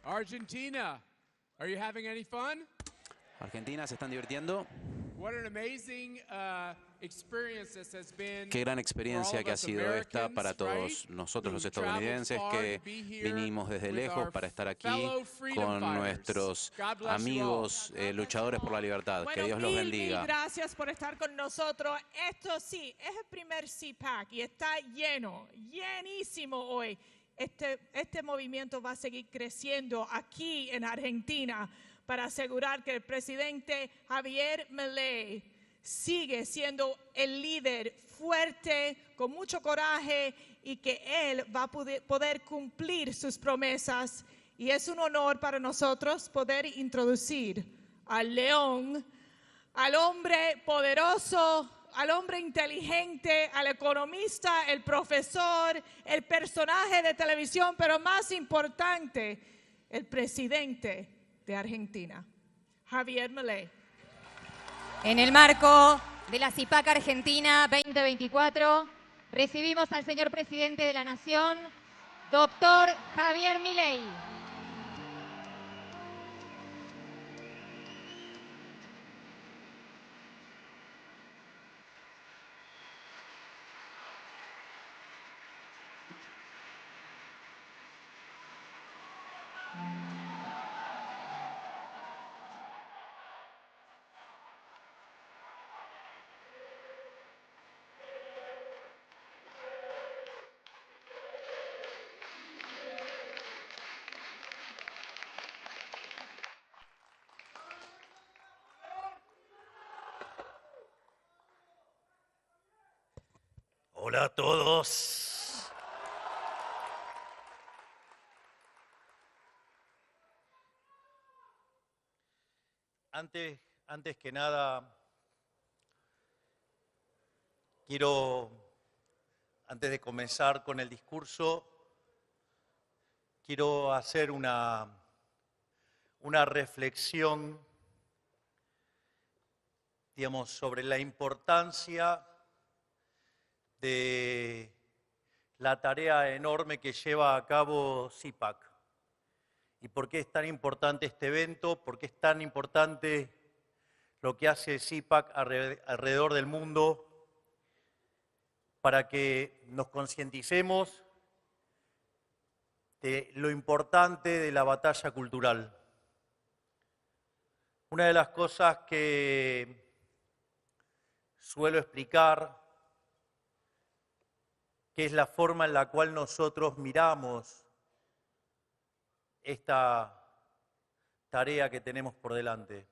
Argentina, are you having any fun? Argentina, ¿se están divirtiendo? What an amazing experience this has been. Qué gran experiencia que ha sido esta para todos nosotros los estadounidenses que vinimos desde lejos para estar aquí con nuestros amigos luchadores por la libertad. Que Dios los bendiga. Mil gracias por estar con nosotros. Esto sí, es el primer CPAC y está lleno, llenísimo hoy. Este movimiento va a seguir creciendo aquí en Argentina para asegurar que el presidente Javier Milei sigue siendo el líder fuerte, con mucho coraje y que él va a poder cumplir sus promesas. Y es un honor para nosotros poder introducir al león, al hombre poderoso, al hombre inteligente, al economista, el profesor, el personaje de televisión, pero más importante, el presidente de Argentina, Javier Milei. En el marco de la CIPAC Argentina 2024, recibimos al señor presidente de la Nación, doctor Javier Milei. Hola a todos. Antes que nada, antes de comenzar con el discurso, quiero hacer una reflexión, digamos, sobre la importancia de la tarea enorme que lleva a cabo CIPAC. ¿Y por qué es tan importante este evento? ¿Por qué es tan importante lo que hace CIPAC alrededor del mundo? Para que nos concienticemos de lo importante de la batalla cultural. Una de las cosas que suelo explicar, que es la forma en la cual nosotros miramos esta tarea que tenemos por delante.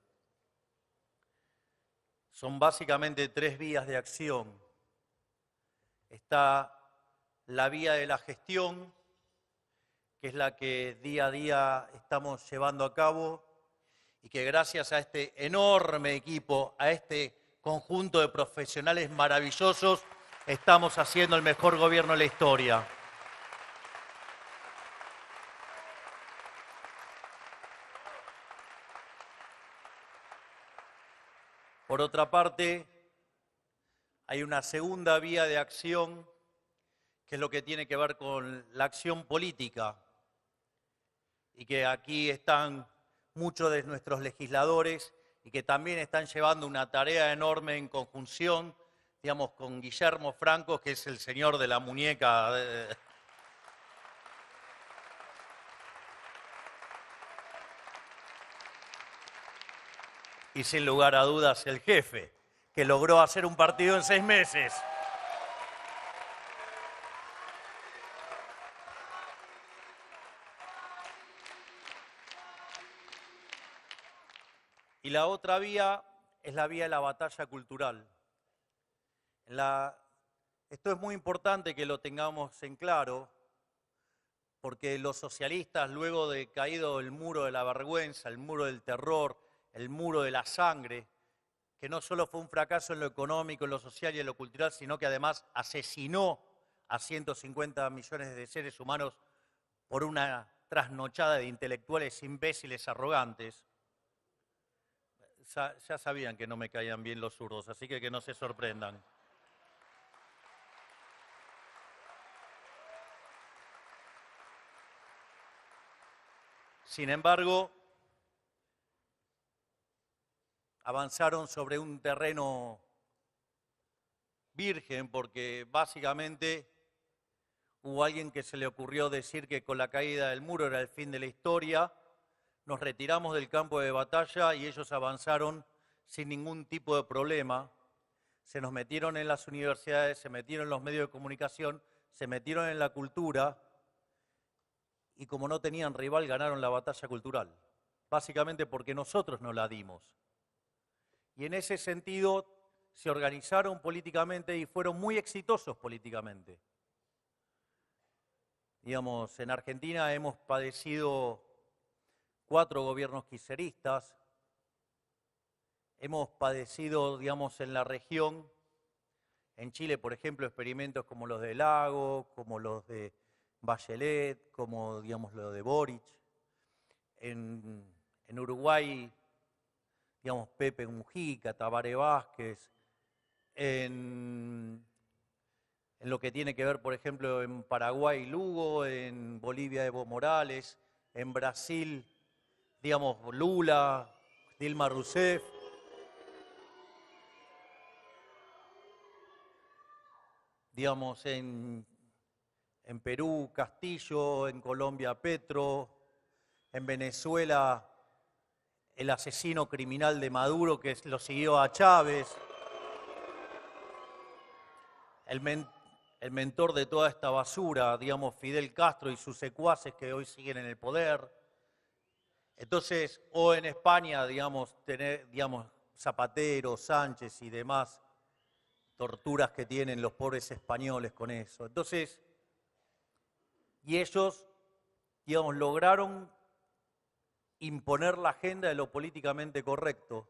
Son básicamente 3 vías de acción. Está la vía de la gestión, que es la que día a día estamos llevando a cabo y que gracias a este enorme equipo, a este conjunto de profesionales maravillosos, estamos haciendo el mejor gobierno de la historia. Por otra parte, hay una segunda vía de acción, que es lo que tiene que ver con la acción política, y que aquí están muchos de nuestros legisladores y que también están llevando una tarea enorme en conjunción, digamos, con Guillermo Franco, que es el señor de la muñeca. Y sin lugar a dudas el jefe, que logró hacer un partido en 6 meses. Y la otra vía es la vía de la batalla cultural. Esto es muy importante que lo tengamos en claro, porque los socialistas, luego de caído el muro de la vergüenza, el muro del terror, el muro de la sangre, que no solo fue un fracaso en lo económico, en lo social y en lo cultural, sino que además asesinó a 150 millones de seres humanos por una trasnochada de intelectuales imbéciles arrogantes. Ya sabían que no me caían bien los zurdos, así que no se sorprendan. Sin embargo, avanzaron sobre un terreno virgen porque básicamente hubo alguien que se le ocurrió decir que con la caída del muro era el fin de la historia. Nos retiramos del campo de batalla y ellos avanzaron sin ningún tipo de problema. Se nos metieron en las universidades, se metieron en los medios de comunicación, se metieron en la cultura y como no tenían rival ganaron la batalla cultural. Básicamente porque nosotros no la dimos. Y en ese sentido se organizaron políticamente y fueron muy exitosos políticamente. Digamos, en Argentina hemos padecido 4 gobiernos kirchneristas, hemos padecido, digamos, en la región, en Chile, por ejemplo, experimentos como los de Lago, como los de Bachelet, como, digamos, los de Boric. En Uruguay, digamos, Pepe Mujica, Tabaré Vázquez. En lo que tiene que ver, por ejemplo, en Paraguay, Lugo, en Bolivia, Evo Morales, en Brasil, digamos, Lula, Dilma Rousseff. Digamos, en Perú, Castillo, en Colombia, Petro, en Venezuela, el asesino criminal de Maduro que lo siguió a Chávez, el mentor de toda esta basura, digamos, Fidel Castro y sus secuaces que hoy siguen en el poder. Entonces, o en España, digamos, tener, digamos, Zapatero, Sánchez y demás torturas que tienen los pobres españoles con eso. Entonces, y ellos, digamos, lograron imponer la agenda de lo políticamente correcto.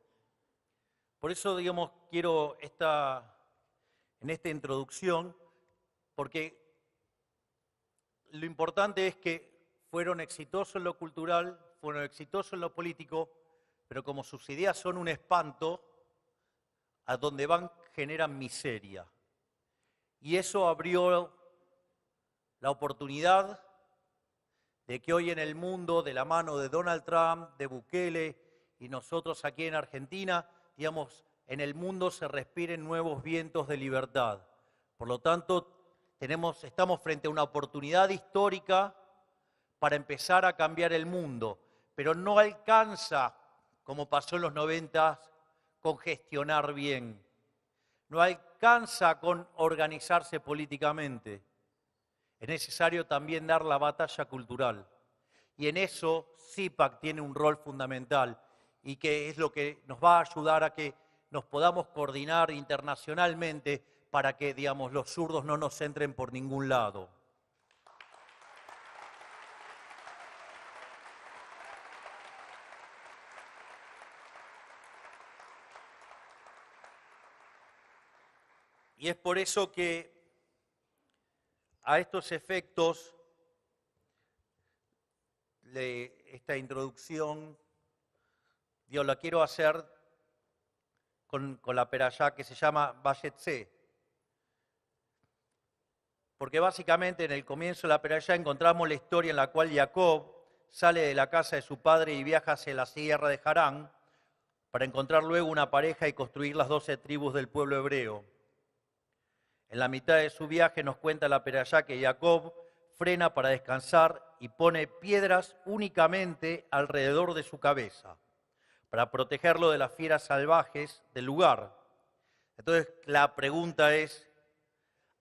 Por eso, digamos, quiero en esta introducción, porque lo importante es que fueron exitosos en lo cultural, fueron exitosos en lo político, pero como sus ideas son un espanto, a donde van generan miseria. Y eso abrió la oportunidad de que hoy en el mundo, de la mano de Donald Trump, de Bukele y nosotros aquí en Argentina, digamos, en el mundo se respiren nuevos vientos de libertad. Por lo tanto, estamos frente a una oportunidad histórica para empezar a cambiar el mundo, pero no alcanza, como pasó en los 90, con gestionar bien. No alcanza con organizarse políticamente. Es necesario también dar la batalla cultural. Y en eso CIPAC tiene un rol fundamental y que es lo que nos va a ayudar a que nos podamos coordinar internacionalmente para que, digamos, los zurdos no nos entren por ningún lado. Y es por eso que a estos efectos de esta introducción, yo la quiero hacer con la perashá que se llama Vayetse. Porque básicamente en el comienzo de la perashá encontramos la historia en la cual Jacob sale de la casa de su padre y viaja hacia la sierra de Harán para encontrar luego una pareja y construir las 12 tribus del pueblo hebreo. En la mitad de su viaje nos cuenta la perashá que Jacob frena para descansar y pone piedras únicamente alrededor de su cabeza para protegerlo de las fieras salvajes del lugar. Entonces la pregunta es,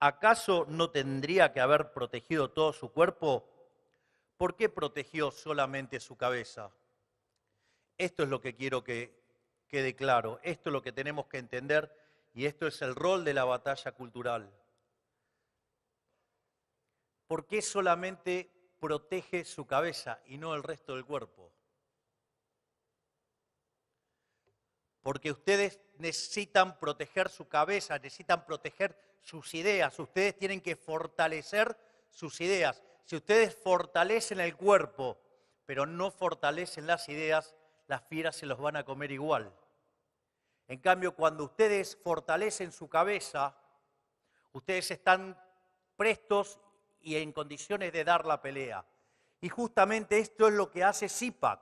¿acaso no tendría que haber protegido todo su cuerpo? ¿Por qué protegió solamente su cabeza? Esto es lo que quiero que quede claro, esto es lo que tenemos que entender y esto es el rol de la batalla cultural. ¿Por qué solamente protege su cabeza y no el resto del cuerpo? Porque ustedes necesitan proteger su cabeza, necesitan proteger sus ideas. Ustedes tienen que fortalecer sus ideas. Si ustedes fortalecen el cuerpo, pero no fortalecen las ideas, las fieras se los van a comer igual. En cambio, cuando ustedes fortalecen su cabeza, ustedes están prestos y en condiciones de dar la pelea. Y justamente esto es lo que hace CIPAC.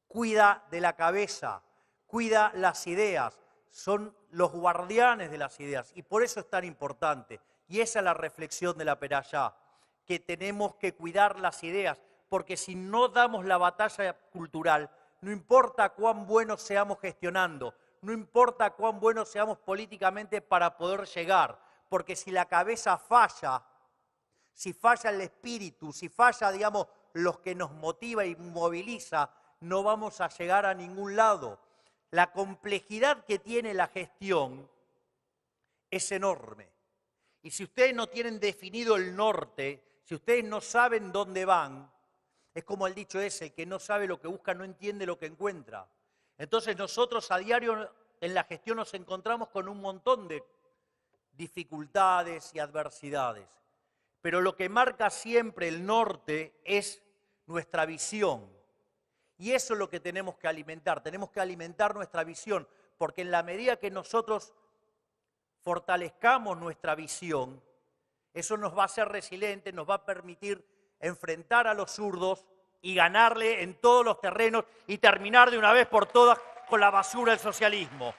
Cuida de la cabeza, cuida las ideas, son los guardianes de las ideas y por eso es tan importante. Y esa es la reflexión de la Perashá, que tenemos que cuidar las ideas, porque si no damos la batalla cultural, no importa cuán buenos seamos gestionando, no importa cuán buenos seamos políticamente para poder llegar, porque si la cabeza falla, si falla el espíritu, si falla, digamos, lo que nos motiva y moviliza, no vamos a llegar a ningún lado. La complejidad que tiene la gestión es enorme. Y si ustedes no tienen definido el norte, si ustedes no saben dónde van, es como el dicho ese, el que no sabe lo que busca no entiende lo que encuentra. Entonces nosotros a diario en la gestión nos encontramos con un montón de dificultades y adversidades. Pero lo que marca siempre el norte es nuestra visión. Y eso es lo que tenemos que alimentar nuestra visión, porque en la medida que nosotros fortalezcamos nuestra visión, eso nos va a hacer resilientes, nos va a permitir enfrentar a los zurdos y ganarle en todos los terrenos y terminar de una vez por todas con la basura del socialismo.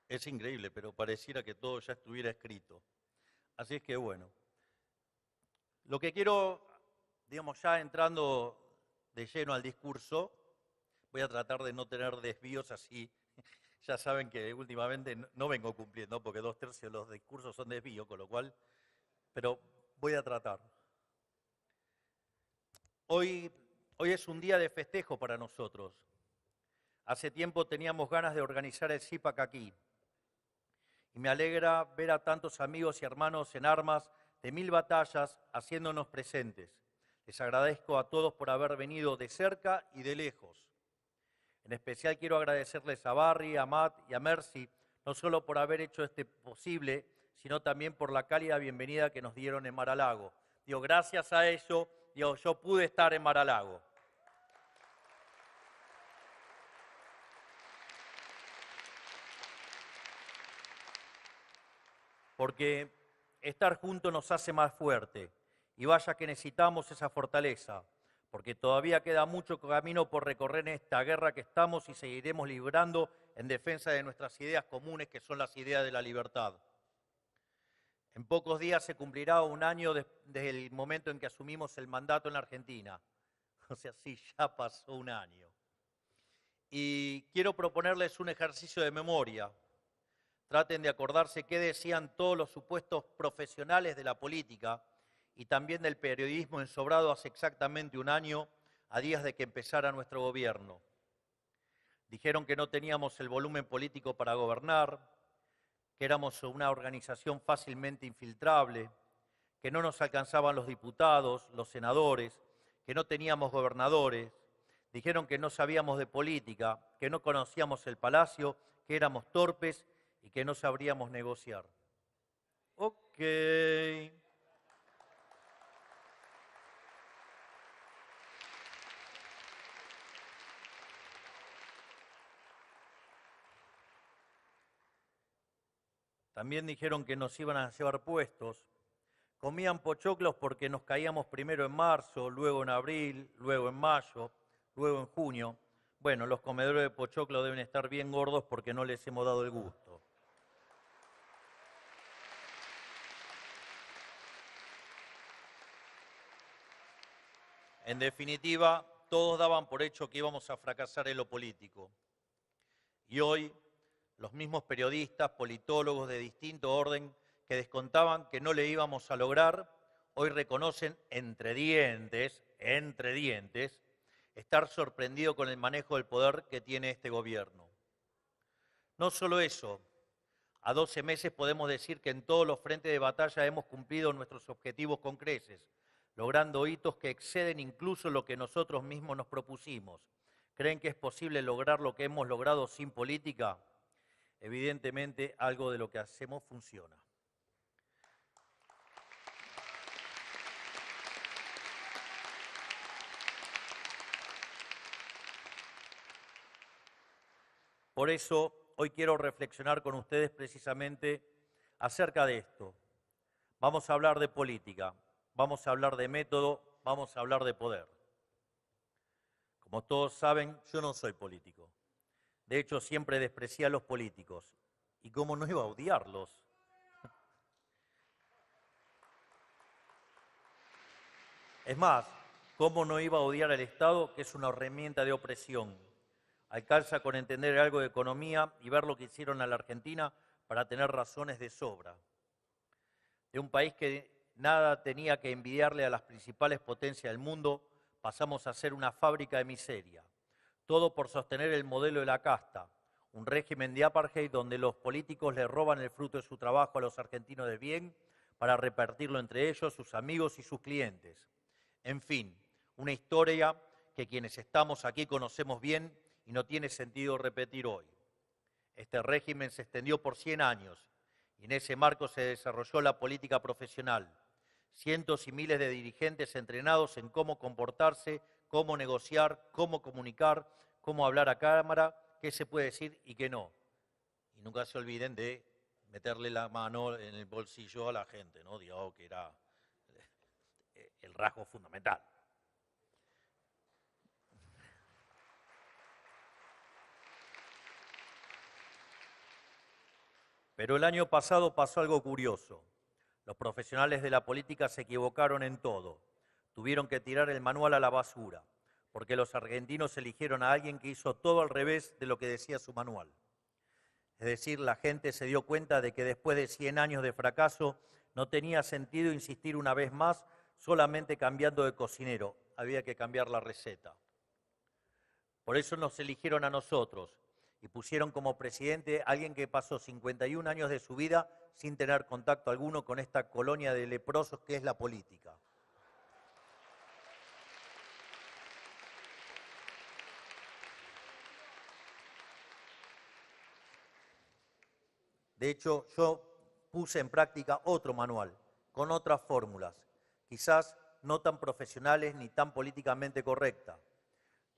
Es increíble, pero pareciera que todo ya estuviera escrito. Así es que bueno, lo que quiero, digamos, ya entrando de lleno al discurso, voy a tratar de no tener desvíos así. Ya saben que últimamente no vengo cumpliendo, porque 2/3 de los discursos son desvíos, con lo cual, pero voy a tratar. Hoy es un día de festejo para nosotros. Hace tiempo teníamos ganas de organizar el CIPAC aquí. Y me alegra ver a tantos amigos y hermanos en armas de 1000 batallas haciéndonos presentes. Les agradezco a todos por haber venido de cerca y de lejos. En especial quiero agradecerles a Barry, a Matt y a Mercy, no solo por haber hecho este posible, sino también por la cálida bienvenida que nos dieron en Mar-a-Lago. Digo, gracias a ello, yo pude estar en Mar-a-Lago. Porque estar juntos nos hace más fuerte. Y vaya que necesitamos esa fortaleza, porque todavía queda mucho camino por recorrer en esta guerra que estamos y seguiremos librando en defensa de nuestras ideas comunes, que son las ideas de la libertad. En pocos días se cumplirá un año desde el momento en que asumimos el mandato en la Argentina. O sea, sí, ya pasó un año. Y quiero proponerles un ejercicio de memoria. Traten de acordarse qué decían todos los supuestos profesionales de la política y también del periodismo ensobrado hace exactamente un año, a días de que empezara nuestro gobierno. Dijeron que no teníamos el volumen político para gobernar, que éramos una organización fácilmente infiltrable, que no nos alcanzaban los diputados, los senadores, que no teníamos gobernadores. Dijeron que no sabíamos de política, que no conocíamos el palacio, que éramos torpes y que no sabríamos negociar. Ok. También dijeron que nos iban a llevar puestos. Comían pochoclos porque nos caíamos primero en marzo, luego en abril, luego en mayo, luego en junio. Bueno, los comedores de pochoclo deben estar bien gordos porque no les hemos dado el gusto. En definitiva, todos daban por hecho que íbamos a fracasar en lo político. Y hoy, los mismos periodistas, politólogos de distinto orden que descontaban que no le íbamos a lograr, hoy reconocen entre dientes, estar sorprendido con el manejo del poder que tiene este gobierno. No solo eso, a 12 meses podemos decir que en todos los frentes de batalla hemos cumplido nuestros objetivos con creces, logrando hitos que exceden incluso lo que nosotros mismos nos propusimos. ¿Creen que es posible lograr lo que hemos logrado sin política? Evidentemente, algo de lo que hacemos funciona. Por eso hoy quiero reflexionar con ustedes precisamente acerca de esto. Vamos a hablar de política, vamos a hablar de método, vamos a hablar de poder. Como todos saben, yo no soy político. De hecho, siempre desprecié a los políticos. ¿Y cómo no iba a odiarlos? Es más, ¿cómo no iba a odiar al Estado, que es una herramienta de opresión? Alcanza con entender algo de economía y ver lo que hicieron a la Argentina para tener razones de sobra. De un país que nada tenía que envidiarle a las principales potencias del mundo, pasamos a ser una fábrica de miseria. Todo por sostener el modelo de la casta, un régimen de apartheid donde los políticos le roban el fruto de su trabajo a los argentinos de bien para repartirlo entre ellos, sus amigos y sus clientes. En fin, una historia que quienes estamos aquí conocemos bien y no tiene sentido repetir hoy. Este régimen se extendió por 100 años y en ese marco se desarrolló la política profesional. Cientos y miles de dirigentes entrenados en cómo comportarse, cómo negociar, cómo comunicar, cómo hablar a cámara, qué se puede decir y qué no. Y nunca se olviden de meterle la mano en el bolsillo a la gente, ¿no? Digamos que era el rasgo fundamental. Pero el año pasado pasó algo curioso. Los profesionales de la política se equivocaron en todo. Tuvieron que tirar el manual a la basura, porque los argentinos eligieron a alguien que hizo todo al revés de lo que decía su manual. Es decir, la gente se dio cuenta de que después de 100 años de fracaso no tenía sentido insistir una vez más solamente cambiando de cocinero. Había que cambiar la receta. Por eso nos eligieron a nosotros y pusieron como presidente a alguien que pasó 51 años de su vida sin tener contacto alguno con esta colonia de leprosos que es la política. De hecho, yo puse en práctica otro manual, con otras fórmulas, quizás no tan profesionales ni tan políticamente correctas.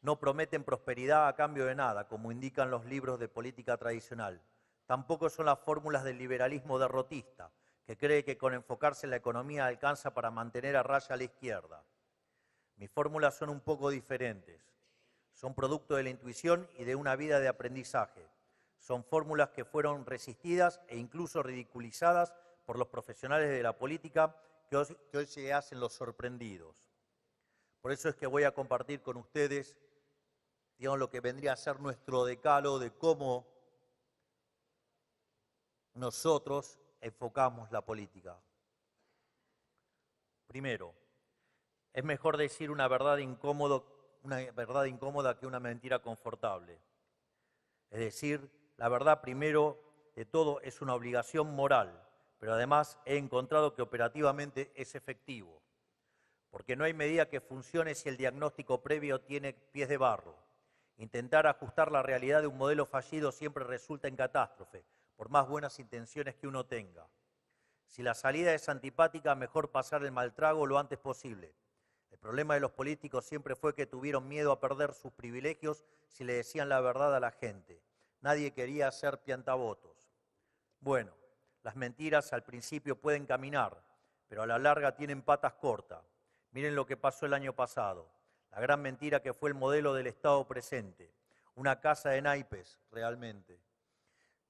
No prometen prosperidad a cambio de nada, como indican los libros de política tradicional. Tampoco son las fórmulas del liberalismo derrotista, que cree que con enfocarse en la economía alcanza para mantener a raya a la izquierda. Mis fórmulas son un poco diferentes. Son producto de la intuición y de una vida de aprendizaje. Son fórmulas que fueron resistidas e incluso ridiculizadas por los profesionales de la política que hoy se hacen los sorprendidos. Por eso es que voy a compartir con ustedes, digamos, lo que vendría a ser nuestro decálogo de cómo nosotros enfocamos la política. Primero, es mejor decir una verdad incómoda que una mentira confortable. Es decir, la verdad primero de todo es una obligación moral, pero además he encontrado que operativamente es efectivo, porque no hay medida que funcione si el diagnóstico previo tiene pies de barro. Intentar ajustar la realidad de un modelo fallido siempre resulta en catástrofe, por más buenas intenciones que uno tenga. Si la salida es antipática, mejor pasar el mal trago lo antes posible. El problema de los políticos siempre fue que tuvieron miedo a perder sus privilegios si le decían la verdad a la gente. Nadie quería ser piantavotos. Bueno, las mentiras al principio pueden caminar, pero a la larga tienen patas cortas. Miren lo que pasó el año pasado. La gran mentira que fue el modelo del Estado presente. Una casa de naipes, realmente.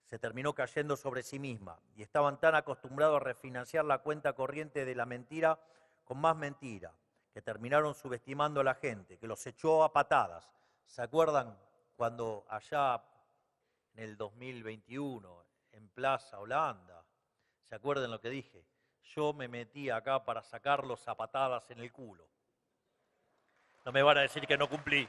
Se terminó cayendo sobre sí misma y estaban tan acostumbrados a refinanciar la cuenta corriente de la mentira con más mentira, que terminaron subestimando a la gente, que los echó a patadas. ¿Se acuerdan cuando allá en el 2021, en Plaza Holanda, se acuerdan lo que dije? Yo me metí acá para sacarlos a patadas en el culo. No me van a decir que no cumplí.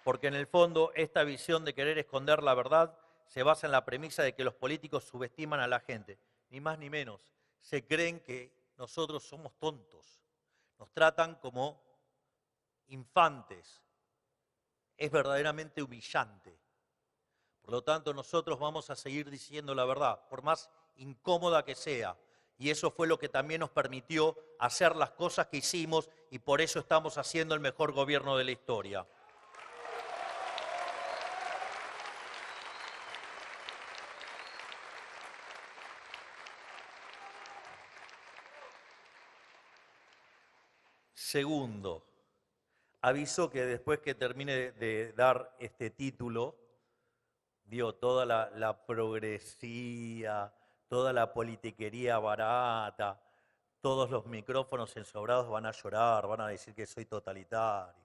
Porque en el fondo esta visión de querer esconder la verdad se basa en la premisa de que los políticos subestiman a la gente. Ni más ni menos. Se creen que nosotros somos tontos. Nos tratan como infantes. Es verdaderamente humillante. Por lo tanto, nosotros vamos a seguir diciendo la verdad, por más incómoda que sea. Y eso fue lo que también nos permitió hacer las cosas que hicimos y por eso estamos haciendo el mejor gobierno de la historia. Segundo, aviso que después que termine de dar este título, toda la progresía, toda la politiquería barata, todos los micrófonos ensobrados van a llorar, van a decir que soy totalitario.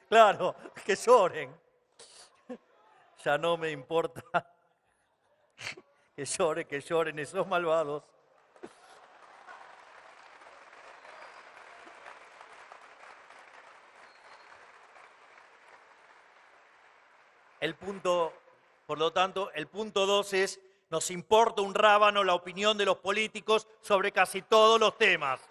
Claro, que lloren. Ya no me importa. Que lloren esos malvados. Por lo tanto, el punto 2 es, nos importa un rábano la opinión de los políticos sobre casi todos los temas.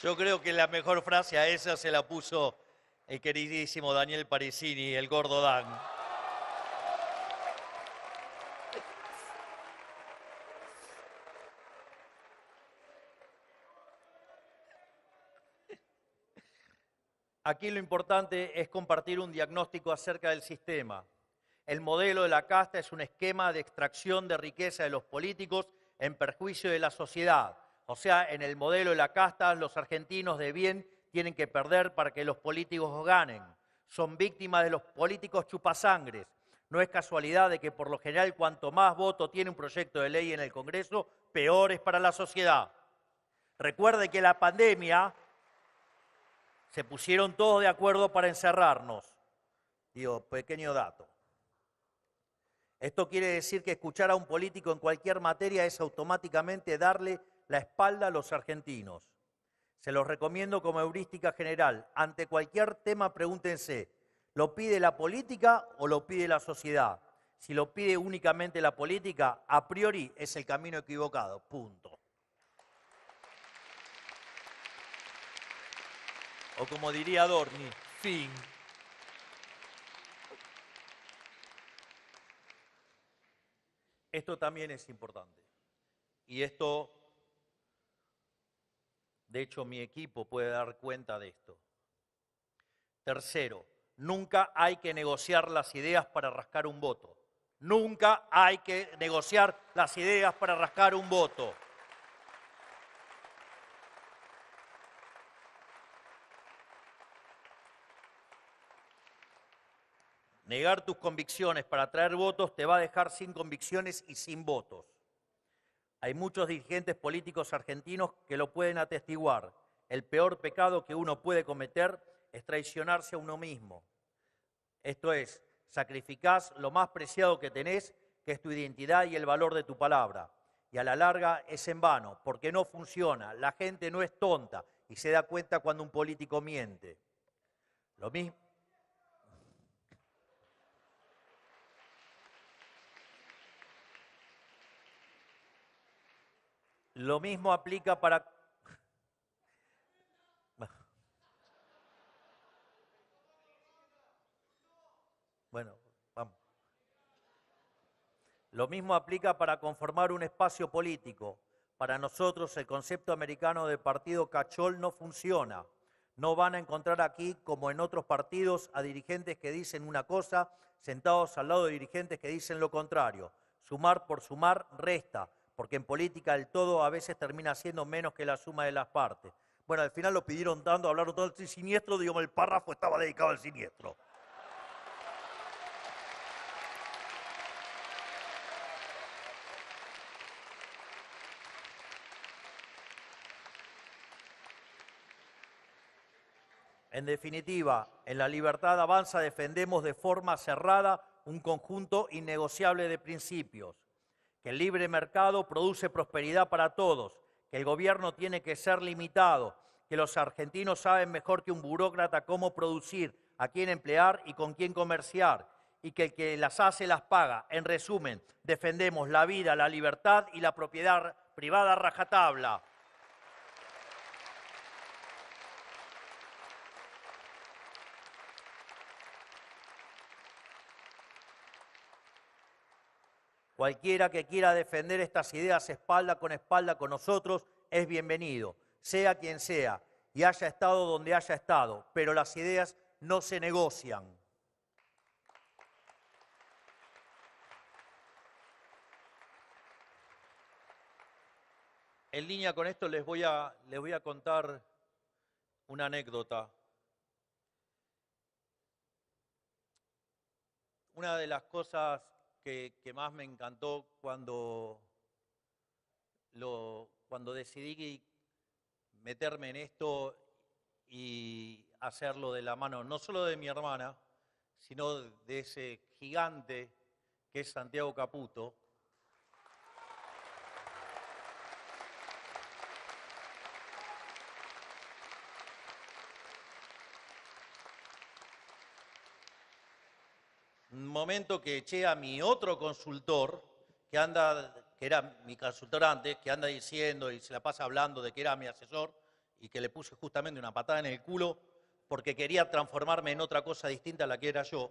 Yo creo que la mejor frase a esa se la puso el queridísimo Daniel Parisini, el gordo Dan. Aquí lo importante es compartir un diagnóstico acerca del sistema. El modelo de la casta es un esquema de extracción de riqueza de los políticos en perjuicio de la sociedad. O sea, en el modelo de la casta, los argentinos de bien tienen que perder para que los políticos ganen. Son víctimas de los políticos chupasangres. No es casualidad de que por lo general cuanto más voto tiene un proyecto de ley en el Congreso, peor es para la sociedad. Recuerde que la pandemia se pusieron todos de acuerdo para encerrarnos. Pequeño dato. Esto quiere decir que escuchar a un político en cualquier materia es automáticamente darle la espalda a los argentinos. Se los recomiendo como heurística general. Ante cualquier tema pregúntense, ¿lo pide la política o lo pide la sociedad? Si lo pide únicamente la política, a priori es el camino equivocado. Punto. O como diría Adorni, fin. Esto también es importante. Y esto, de hecho, mi equipo puede dar cuenta de esto. Tercero, nunca hay que negociar las ideas para rascar un voto. Nunca hay que negociar las ideas para rascar un voto. Negar tus convicciones para traer votos te va a dejar sin convicciones y sin votos. Hay muchos dirigentes políticos argentinos que lo pueden atestiguar. El peor pecado que uno puede cometer es traicionarse a uno mismo. Esto es, sacrificás lo más preciado que tenés, que es tu identidad y el valor de tu palabra. Y a la larga es en vano, porque no funciona. La gente no es tonta y se da cuenta cuando un político miente. Lo mismo aplica para... Bueno, vamos. Lo mismo aplica para conformar un espacio político. Para nosotros el concepto americano de partido cachol no funciona. No van a encontrar aquí, como en otros partidos, a dirigentes que dicen una cosa, sentados al lado de dirigentes que dicen lo contrario. Sumar por sumar resta, porque en política el todo a veces termina siendo menos que la suma de las partes. Bueno, al final lo pidieron tanto, hablaron todo el siniestro, digamos, el párrafo estaba dedicado al siniestro. En definitiva, en La Libertad Avanza defendemos de forma cerrada un conjunto innegociable de principios. Que el libre mercado produce prosperidad para todos, que el gobierno tiene que ser limitado, que los argentinos saben mejor que un burócrata cómo producir, a quién emplear y con quién comerciar, y que el que las hace las paga. En resumen, defendemos la vida, la libertad y la propiedad privada a rajatabla. Cualquiera que quiera defender estas ideas espalda con nosotros es bienvenido, sea quien sea, y haya estado donde haya estado, pero las ideas no se negocian. En línea con esto les voy a contar una anécdota. Una de las cosas que más me encantó cuando decidí meterme en esto y hacerlo de la mano, no solo de mi hermana, sino de ese gigante que es Santiago Caputo. Un momento que eché a mi otro consultor, que era mi consultor antes, que anda diciendo y se la pasa hablando de que era mi asesor y que le puse justamente una patada en el culo porque quería transformarme en otra cosa distinta a la que era yo.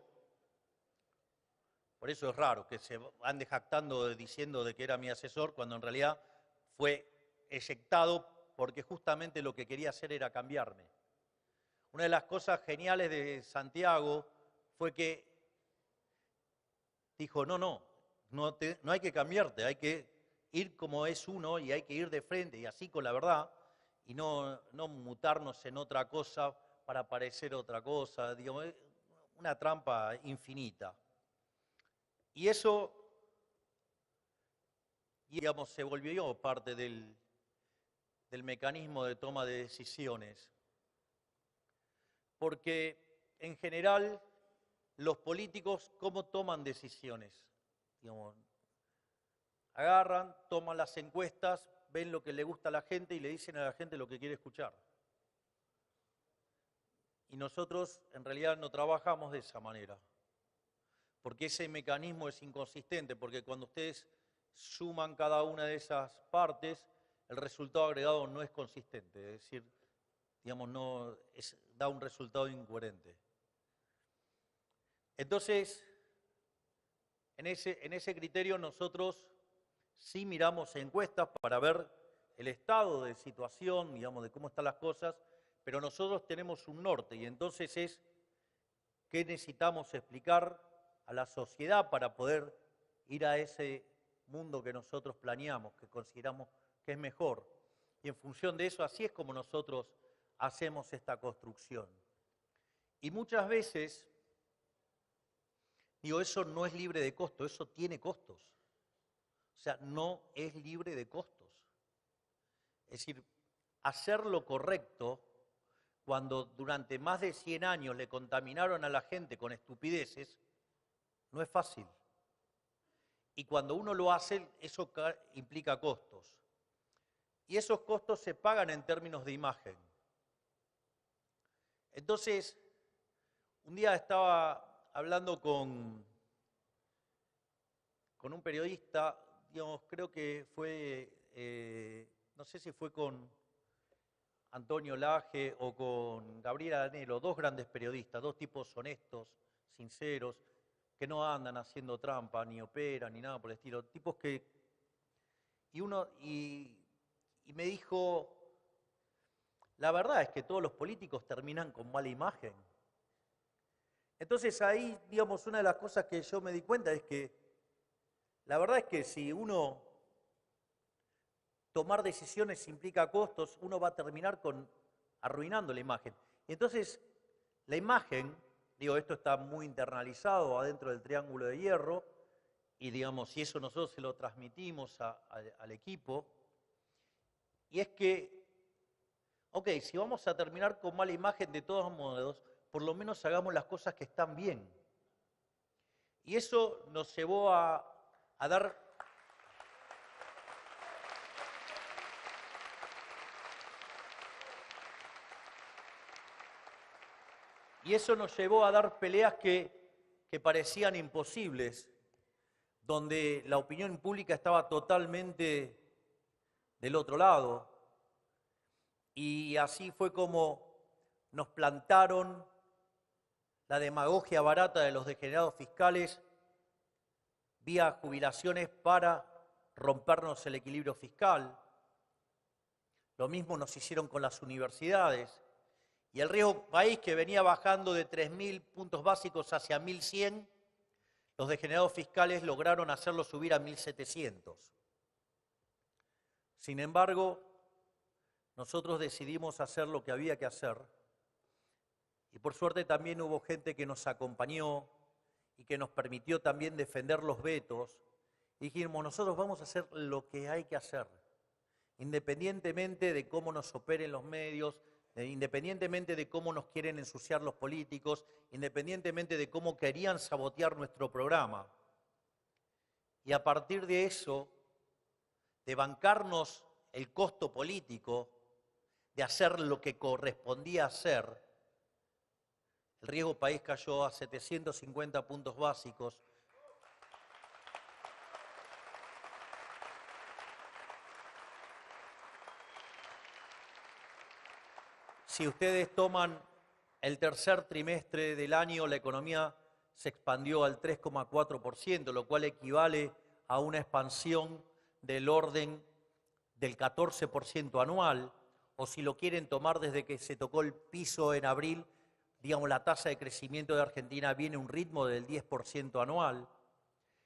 Por eso es raro que se ande jactando diciendo de que era mi asesor cuando en realidad fue eyectado porque justamente lo que quería hacer era cambiarme. Una de las cosas geniales de Santiago fue que dijo, no hay que cambiarte, hay que ir como es uno y hay que ir de frente y así con la verdad y no mutarnos en otra cosa para parecer otra cosa, digamos, una trampa infinita. Y eso, digamos, se volvió parte del mecanismo de toma de decisiones. Porque en general los políticos, ¿cómo toman decisiones? Digamos, agarran, toman las encuestas, ven lo que le gusta a la gente y le dicen a la gente lo que quiere escuchar. Y nosotros en realidad no trabajamos de esa manera, porque ese mecanismo es inconsistente, porque cuando ustedes suman cada una de esas partes, el resultado agregado no es consistente, es decir, digamos, da un resultado incoherente. Entonces, en ese criterio nosotros sí miramos encuestas para ver el estado de situación, digamos, de cómo están las cosas, pero nosotros tenemos un norte y entonces es qué necesitamos explicar a la sociedad para poder ir a ese mundo que nosotros planeamos, que consideramos que es mejor. Y en función de eso, así es como nosotros hacemos esta construcción. Y muchas veces, digo, eso no es libre de costo, eso tiene costos. O sea, no es libre de costos. Es decir, hacer lo correcto cuando durante más de 100 años le contaminaron a la gente con estupideces, no es fácil. Y cuando uno lo hace, eso implica costos. Y esos costos se pagan en términos de imagen. Entonces, un día estaba hablando con un periodista, digamos, creo que fue, no sé si fue con Antonio Laje o con Gabriela Danelo, dos grandes periodistas, dos tipos honestos, sinceros, que no andan haciendo trampa, ni operan, ni nada por el estilo, tipos que... Y me dijo, la verdad es que todos los políticos terminan con mala imagen. Entonces ahí, digamos, una de las cosas que yo me di cuenta es que la verdad es que si uno tomar decisiones implica costos, uno va a terminar arruinando la imagen. Y entonces la imagen, digo, esto está muy internalizado adentro del triángulo de hierro y digamos, si eso nosotros se lo transmitimos al equipo, y es que, ok, si vamos a terminar con mala imagen de todos modos, por lo menos hagamos las cosas que están bien. Y eso nos llevó a dar... Y eso nos llevó a dar peleas que parecían imposibles, donde la opinión pública estaba totalmente del otro lado. Y así fue como nos plantaron la demagogia barata de los degenerados fiscales vía jubilaciones para rompernos el equilibrio fiscal. Lo mismo nos hicieron con las universidades. Y el riesgo país, que venía bajando de 3.000 puntos básicos hacia 1.100, los degenerados fiscales lograron hacerlo subir a 1.700. Sin embargo, nosotros decidimos hacer lo que había que hacer. Y por suerte también hubo gente que nos acompañó y que nos permitió también defender los vetos. Y dijimos, nosotros vamos a hacer lo que hay que hacer, independientemente de cómo nos operen los medios, independientemente de cómo nos quieren ensuciar los políticos, independientemente de cómo querían sabotear nuestro programa. Y a partir de eso, de bancarnos el costo político, de hacer lo que correspondía hacer, el riesgo país cayó a 750 puntos básicos. Si ustedes toman el tercer trimestre del año, la economía se expandió al 3,4%, lo cual equivale a una expansión del orden del 14% anual, o si lo quieren tomar desde que se tocó el piso en abril, digamos, la tasa de crecimiento de Argentina viene a un ritmo del 10% anual.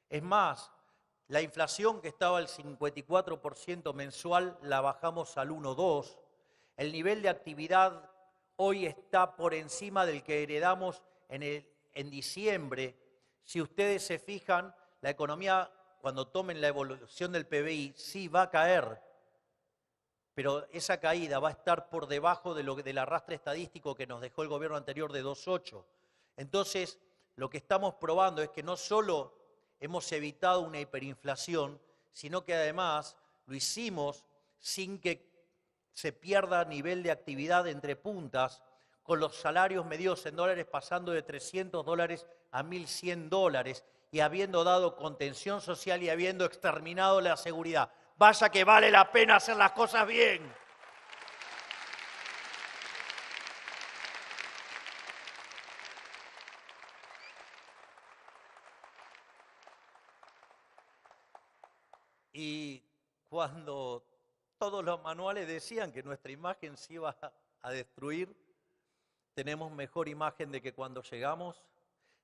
Es más, la inflación, que estaba al 54% mensual, la bajamos al 1,2%. El nivel de actividad hoy está por encima del que heredamos en diciembre. Si ustedes se fijan, la economía, cuando tomen la evolución del PBI, sí va a caer, pero esa caída va a estar por debajo del arrastre estadístico que nos dejó el gobierno anterior de 2,8. Entonces, lo que estamos probando es que no solo hemos evitado una hiperinflación, sino que además lo hicimos sin que se pierda nivel de actividad entre puntas, con los salarios medidos en dólares pasando de $300 a $1.100 y habiendo dado contención social y habiendo exterminado la seguridad. Vaya que vale la pena hacer las cosas bien. Y cuando todos los manuales decían que nuestra imagen se iba a destruir, tenemos mejor imagen de que cuando llegamos.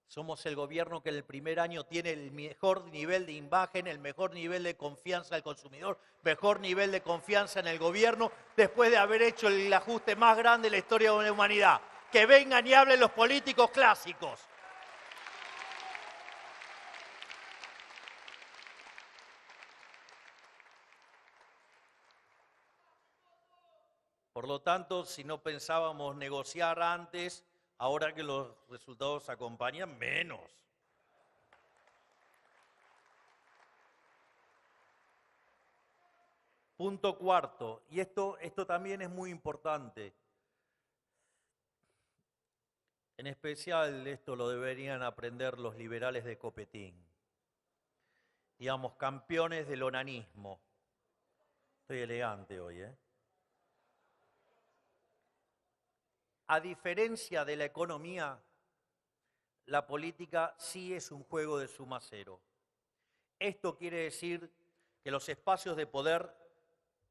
Somos el gobierno que en el primer año tiene el mejor nivel de imagen, el mejor nivel de confianza del consumidor, mejor nivel de confianza en el gobierno, después de haber hecho el ajuste más grande de la historia de la humanidad. Que vengan y hablen los políticos clásicos. Por lo tanto, si no pensábamos negociar antes, ahora que los resultados acompañan, menos. Punto cuarto, y esto también es muy importante. En especial esto lo deberían aprender los liberales de Copetín. Digamos, campeones del onanismo. Estoy elegante hoy, ¿eh? A diferencia de la economía, la política sí es un juego de suma cero. Esto quiere decir que los espacios de poder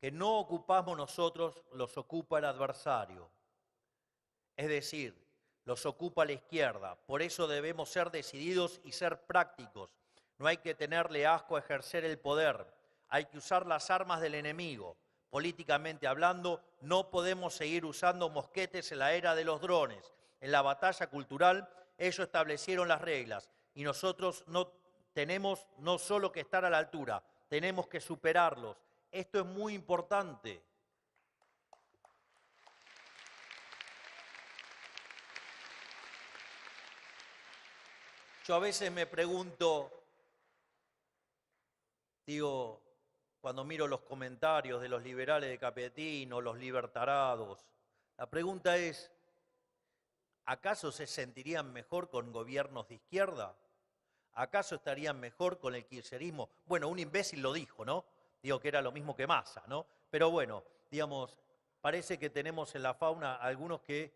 que no ocupamos nosotros los ocupa el adversario. Es decir, los ocupa la izquierda. Por eso debemos ser decididos y ser prácticos. No hay que tenerle asco a ejercer el poder. Hay que usar las armas del enemigo. Políticamente hablando, no podemos seguir usando mosquetes en la era de los drones. En la batalla cultural, ellos establecieron las reglas y nosotros tenemos no solo que estar a la altura, tenemos que superarlos. Esto es muy importante. Yo a veces me pregunto, digo, cuando miro los comentarios de los liberales de Capetín o los libertarados, la pregunta es, ¿Acaso se sentirían mejor con gobiernos de izquierda? ¿Acaso estarían mejor con el kirchnerismo? Bueno, un imbécil lo dijo, ¿no? Digo que era lo mismo que Massa, ¿no? Pero bueno, digamos, parece que tenemos en la fauna algunos que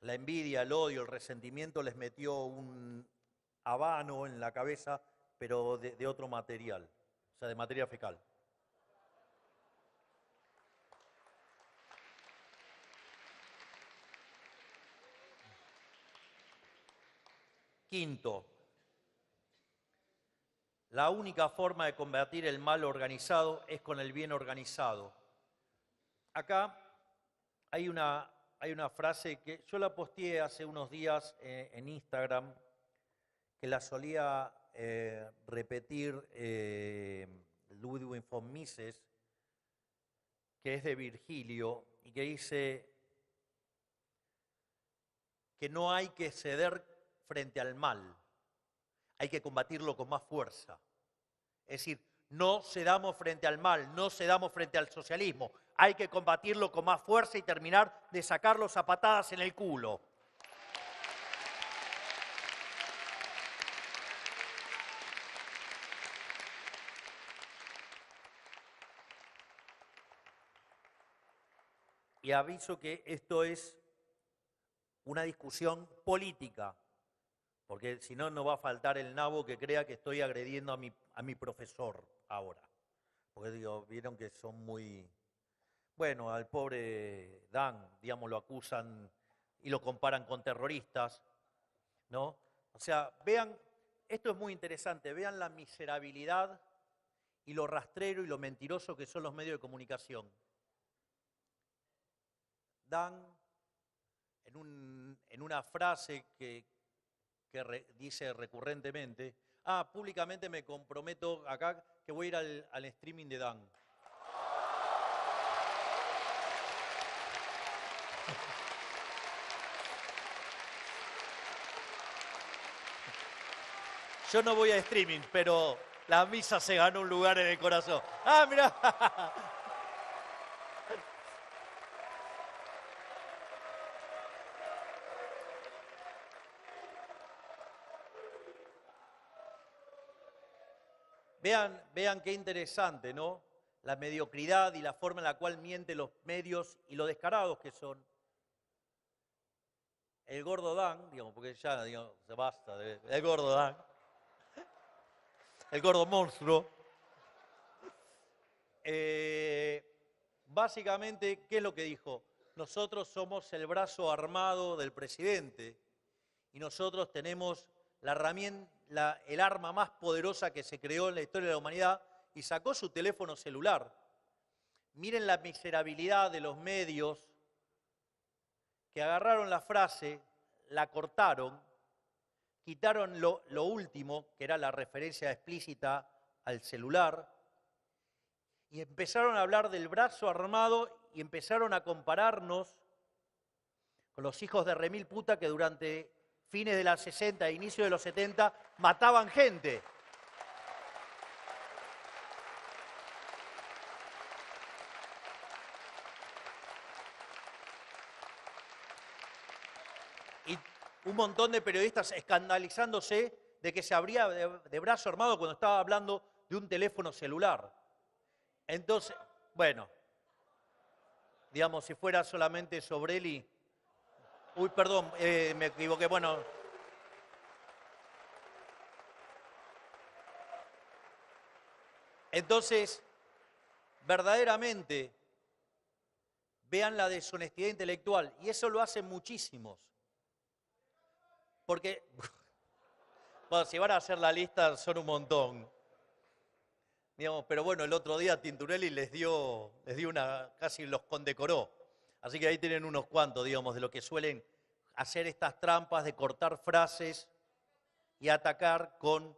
la envidia, el odio, el resentimiento les metió un habano en la cabeza, pero de otro material, o sea, de materia fecal. Quinto, la única forma de combatir el mal organizado es con el bien organizado. Acá hay una frase que yo la posteé hace unos días en Instagram, que la solía repetir Ludwig von Mises, que es de Virgilio, y que dice que no hay que ceder frente al mal, hay que combatirlo con más fuerza. Es decir, no cedamos frente al mal, no cedamos frente al socialismo, hay que combatirlo con más fuerza y terminar de sacarlos a patadas en el culo. Y aviso que esto es una discusión política, porque si no, no va a faltar el nabo que crea que estoy agrediendo a mi profesor ahora. Porque digo, vieron que son muy... Bueno, al pobre Dan, digamos, lo acusan y lo comparan con terroristas, ¿no? O sea, vean, esto es muy interesante, vean la miserabilidad y lo rastrero y lo mentiroso que son los medios de comunicación. Dan, en una frase que dice recurrentemente, públicamente me comprometo acá que voy a ir al streaming de Dan. Yo no voy a streaming, pero la misa se ganó un lugar en el corazón. Mirá. Vean qué interesante, ¿no? La mediocridad y la forma en la cual mienten los medios y lo descarados que son. El gordo Dan, digamos, porque ya digamos, se basta, el gordo Dan, el gordo monstruo. Básicamente, ¿qué es lo que dijo? Nosotros somos el brazo armado del presidente y nosotros tenemos la herramienta, el arma más poderosa que se creó en la historia de la humanidad, y sacó su teléfono celular. Miren la miserabilidad de los medios que agarraron la frase, la cortaron, quitaron lo último, que era la referencia explícita al celular, y empezaron a hablar del brazo armado y empezaron a compararnos con los hijos de remil puta que durante fines de los 60 e inicio de los 70 mataban gente. Y un montón de periodistas escandalizándose de que se abría de brazo armado cuando estaba hablando de un teléfono celular. Entonces, bueno, digamos, si fuera solamente sobre él y... Uy, perdón, me equivoqué, bueno. Entonces, verdaderamente, vean la deshonestidad intelectual, y eso lo hacen muchísimos. Porque, bueno, si van a hacer la lista, son un montón. Digamos, pero bueno, el otro día Tinturelli les dio una, casi los condecoró. Así que ahí tienen unos cuantos, digamos, de lo que suelen hacer estas trampas de cortar frases y atacar con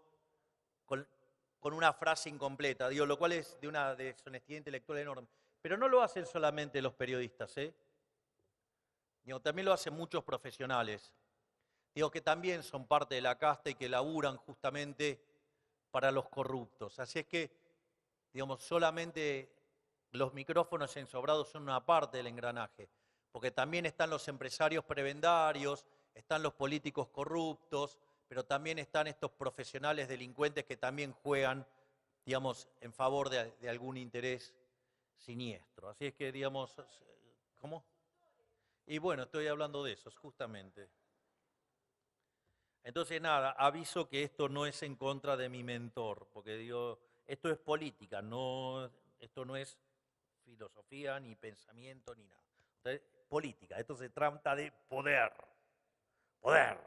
una frase incompleta, digo, lo cual es de una deshonestidad intelectual enorme. Pero no lo hacen solamente los periodistas, Digo, también lo hacen muchos profesionales. Digo, que también son parte de la casta y que laburan justamente para los corruptos. Así es que, digamos, solamente los micrófonos ensobrados son una parte del engranaje, porque también están los empresarios prebendarios, están los políticos corruptos, pero también están estos profesionales delincuentes que también juegan, digamos, en favor de algún interés siniestro. Así es que, digamos, ¿cómo? Y bueno, estoy hablando de eso, justamente. Entonces, nada, aviso que esto no es en contra de mi mentor, porque digo, esto es política, esto no es filosofía, ni pensamiento, ni nada. Entonces, política, esto se trata de poder. Poder.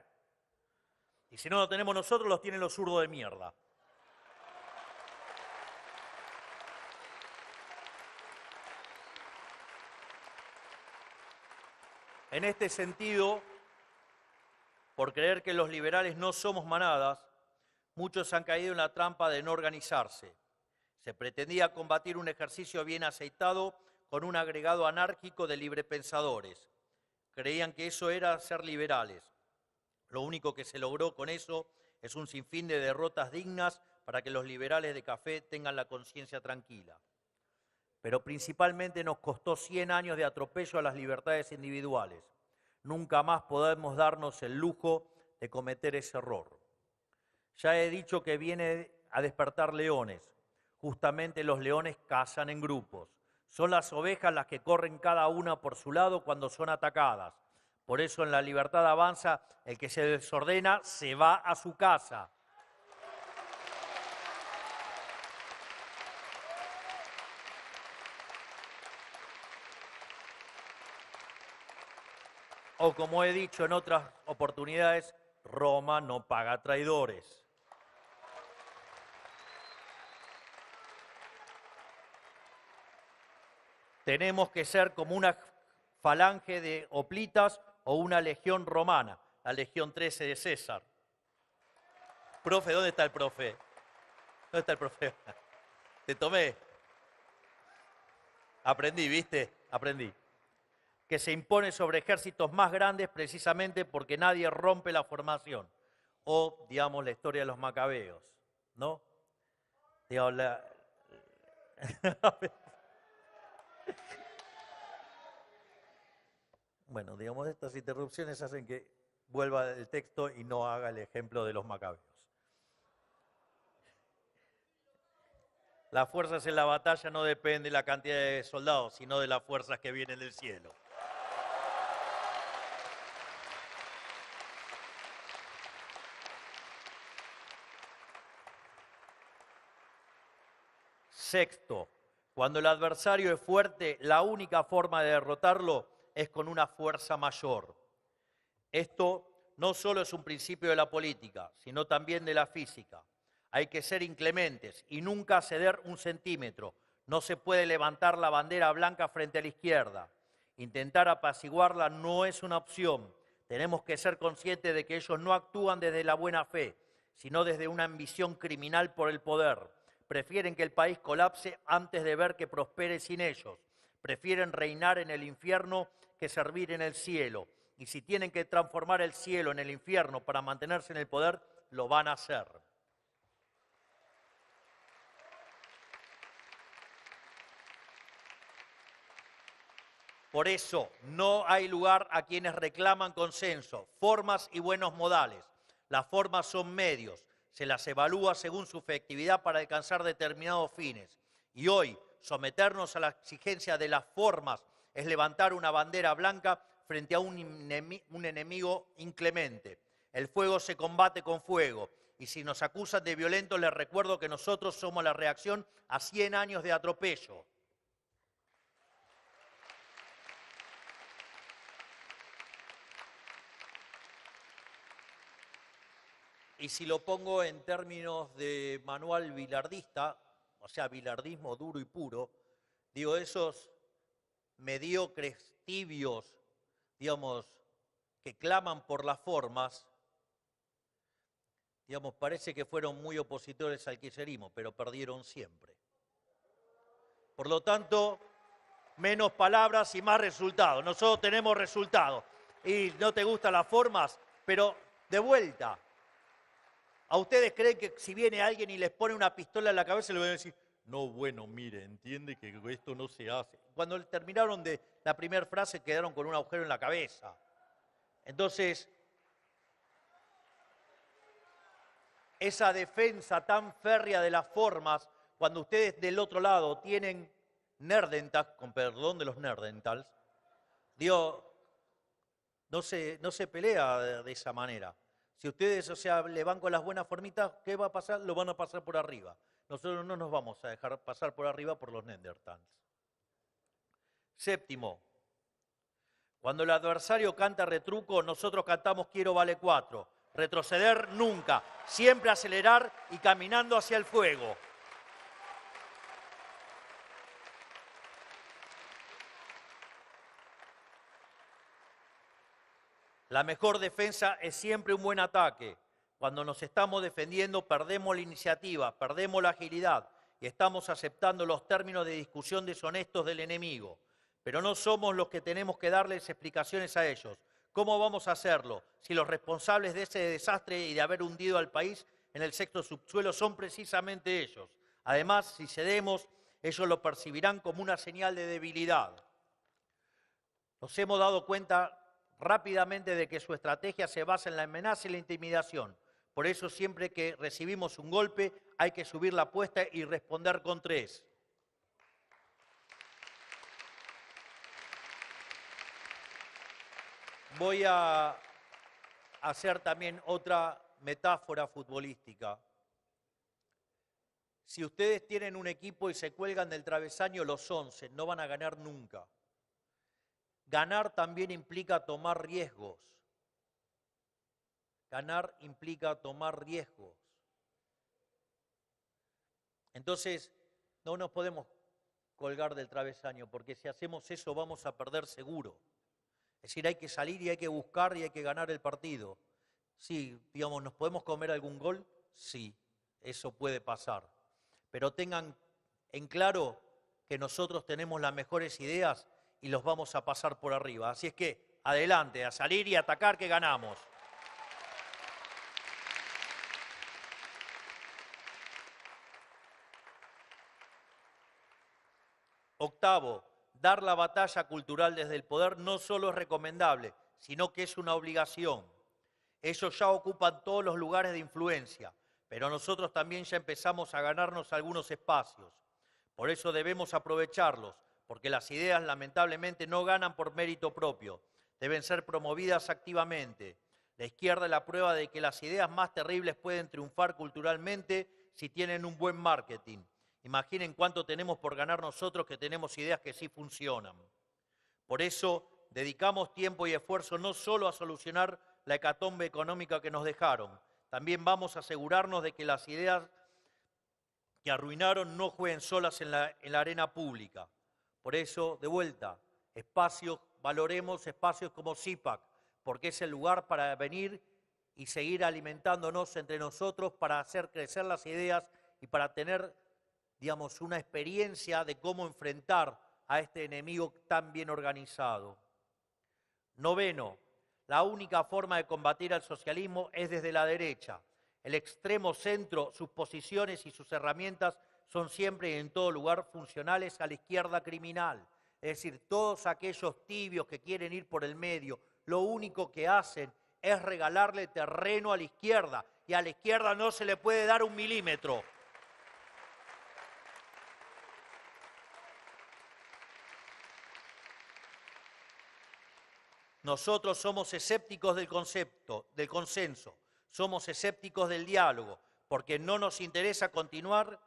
Y si no lo tenemos nosotros, los tienen los zurdos de mierda. En este sentido, por creer que los liberales no somos manadas, muchos han caído en la trampa de no organizarse. Se pretendía combatir un ejercicio bien aceitado con un agregado anárquico de librepensadores. Creían que eso era ser liberales. Lo único que se logró con eso es un sinfín de derrotas dignas para que los liberales de café tengan la conciencia tranquila. Pero principalmente nos costó 100 años de atropello a las libertades individuales. Nunca más podemos darnos el lujo de cometer ese error. Ya he dicho que viene a despertar leones. Justamente los leones cazan en grupos. Son las ovejas las que corren cada una por su lado cuando son atacadas. Por eso en la libertad avanza, el que se desordena se va a su casa. O como he dicho en otras oportunidades, Roma no paga traidores. Tenemos que ser como una falange de hoplitas o una legión romana, la legión 13 de César. Profe, ¿dónde está el profe? ¿Dónde está el profe? Te tomé. Aprendí, ¿viste? Aprendí. Que se impone sobre ejércitos más grandes precisamente porque nadie rompe la formación. O, digamos, la historia de los macabeos, ¿no? Digamos, Bueno, digamos, estas interrupciones hacen que vuelva el texto y no haga el ejemplo de los macabeos. Las fuerzas en la batalla no dependen de la cantidad de soldados, sino de las fuerzas que vienen del cielo. Sexto, cuando el adversario es fuerte, la única forma de derrotarlo es con una fuerza mayor. Esto no solo es un principio de la política, sino también de la física. Hay que ser inclementes y nunca ceder un centímetro. No se puede levantar la bandera blanca frente a la izquierda. Intentar apaciguarla no es una opción. Tenemos que ser conscientes de que ellos no actúan desde la buena fe, sino desde una ambición criminal por el poder. Prefieren que el país colapse antes de ver que prospere sin ellos. Prefieren reinar en el infierno que servir en el cielo. Y si tienen que transformar el cielo en el infierno para mantenerse en el poder, lo van a hacer. Por eso, no hay lugar a quienes reclaman consenso, formas y buenos modales. Las formas son medios, se las evalúa según su efectividad para alcanzar determinados fines. Y hoy, someternos a la exigencia de las formas es levantar una bandera blanca frente a un enemigo inclemente. El fuego se combate con fuego. Y si nos acusan de violentos, les recuerdo que nosotros somos la reacción a 100 años de atropello. Y si lo pongo en términos de manual bilardista, o sea, bilardismo duro y puro, digo, esos mediocres, tibios, digamos, que claman por las formas, digamos, parece que fueron muy opositores al kirchnerismo, pero perdieron siempre. Por lo tanto, menos palabras y más resultados. Nosotros tenemos resultados. Y no te gustan las formas, pero de vuelta. ¿A ustedes creen que si viene alguien y les pone una pistola en la cabeza, le van a decir, no, bueno, mire, entiende que esto no se hace? Cuando terminaron de la primera frase, quedaron con un agujero en la cabeza. Entonces, esa defensa tan férrea de las formas, cuando ustedes del otro lado tienen Nerdentals, con perdón de los Nerdentals, digo, no se pelea de esa manera. Si ustedes, o sea, le van con las buenas formitas, ¿qué va a pasar? Lo van a pasar por arriba. Nosotros no nos vamos a dejar pasar por arriba por los Neanderthals. Séptimo, cuando el adversario canta retruco, nosotros cantamos quiero vale 4. Retroceder nunca, siempre acelerar y caminando hacia el fuego. La mejor defensa es siempre un buen ataque. Cuando nos estamos defendiendo perdemos la iniciativa, perdemos la agilidad y estamos aceptando los términos de discusión deshonestos del enemigo. Pero no somos los que tenemos que darles explicaciones a ellos. ¿Cómo vamos a hacerlo si los responsables de ese desastre y de haber hundido al país en el sexto subsuelo son precisamente ellos? Además, si cedemos, ellos lo percibirán como una señal de debilidad. Nos hemos dado cuenta rápidamente de que su estrategia se basa en la amenaza y la intimidación. Por eso siempre que recibimos un golpe hay que subir la apuesta y responder con 3. Voy a hacer también otra metáfora futbolística. Si ustedes tienen un equipo y se cuelgan del travesaño los 11, no van a ganar nunca. Ganar también implica tomar riesgos. Ganar implica tomar riesgos. Entonces, no nos podemos colgar del travesaño, porque si hacemos eso vamos a perder seguro. Es decir, hay que salir y hay que buscar y hay que ganar el partido. Sí, digamos, ¿nos podemos comer algún gol? Sí, eso puede pasar. Pero tengan en claro que nosotros tenemos las mejores ideas y los vamos a pasar por arriba. Así es que, adelante, a salir y atacar que ganamos. Octavo, dar la batalla cultural desde el poder no solo es recomendable, sino que es una obligación. Ellos ya ocupan todos los lugares de influencia, pero nosotros también ya empezamos a ganarnos algunos espacios. Por eso debemos aprovecharlos, porque las ideas lamentablemente no ganan por mérito propio, deben ser promovidas activamente. La izquierda es la prueba de que las ideas más terribles pueden triunfar culturalmente si tienen un buen marketing. Imaginen cuánto tenemos por ganar nosotros que tenemos ideas que sí funcionan. Por eso dedicamos tiempo y esfuerzo no solo a solucionar la hecatombe económica que nos dejaron, también vamos a asegurarnos de que las ideas que arruinaron no jueguen solas en la arena pública. Por eso, de vuelta, valoremos espacios como CIPAC, porque es el lugar para venir y seguir alimentándonos entre nosotros para hacer crecer las ideas y para tener, digamos, una experiencia de cómo enfrentar a este enemigo tan bien organizado. Noveno, la única forma de combatir al socialismo es desde la derecha. El extremo centro, sus posiciones y sus herramientas son siempre y en todo lugar funcionales a la izquierda criminal. Es decir, todos aquellos tibios que quieren ir por el medio, lo único que hacen es regalarle terreno a la izquierda, y a la izquierda no se le puede dar un milímetro. Nosotros somos escépticos del consenso, somos escépticos del diálogo, porque no nos interesa continuar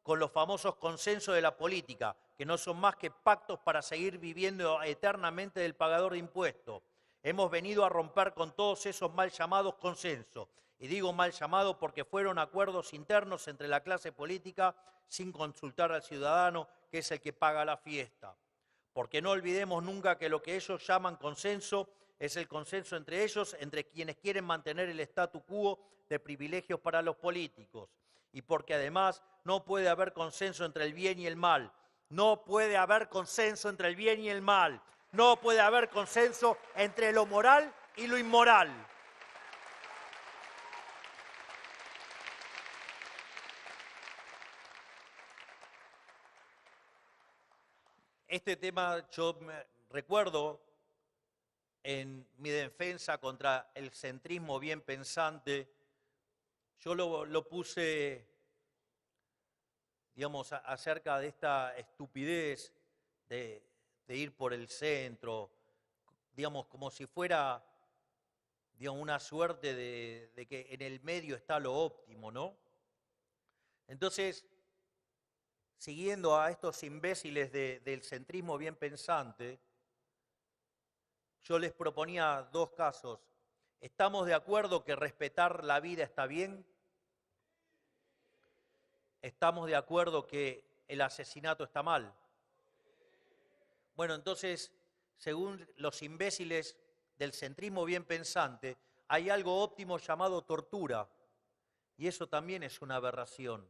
con los famosos consensos de la política, que no son más que pactos para seguir viviendo eternamente del pagador de impuestos. Hemos venido a romper con todos esos mal llamados consensos, y digo mal llamados porque fueron acuerdos internos entre la clase política sin consultar al ciudadano, que es el que paga la fiesta. Porque no olvidemos nunca que lo que ellos llaman consenso es el consenso entre ellos, entre quienes quieren mantener el statu quo de privilegios para los políticos. Y porque además no puede haber consenso entre el bien y el mal. No puede haber consenso entre el bien y el mal. No puede haber consenso entre lo moral y lo inmoral. Este tema yo me recuerdo en mi defensa contra el centrismo bien pensante, Yo lo puse, digamos, acerca de esta estupidez de ir por el centro, digamos, como si fuera, digamos, una suerte de que en el medio está lo óptimo, ¿no? Entonces, siguiendo a estos imbéciles del centrismo bien pensante, yo les proponía dos casos. ¿Estamos de acuerdo que respetar la vida está bien? ¿Estamos de acuerdo que el asesinato está mal? Bueno, entonces, según los imbéciles del centrismo bien pensante, hay algo óptimo llamado tortura, y eso también es una aberración.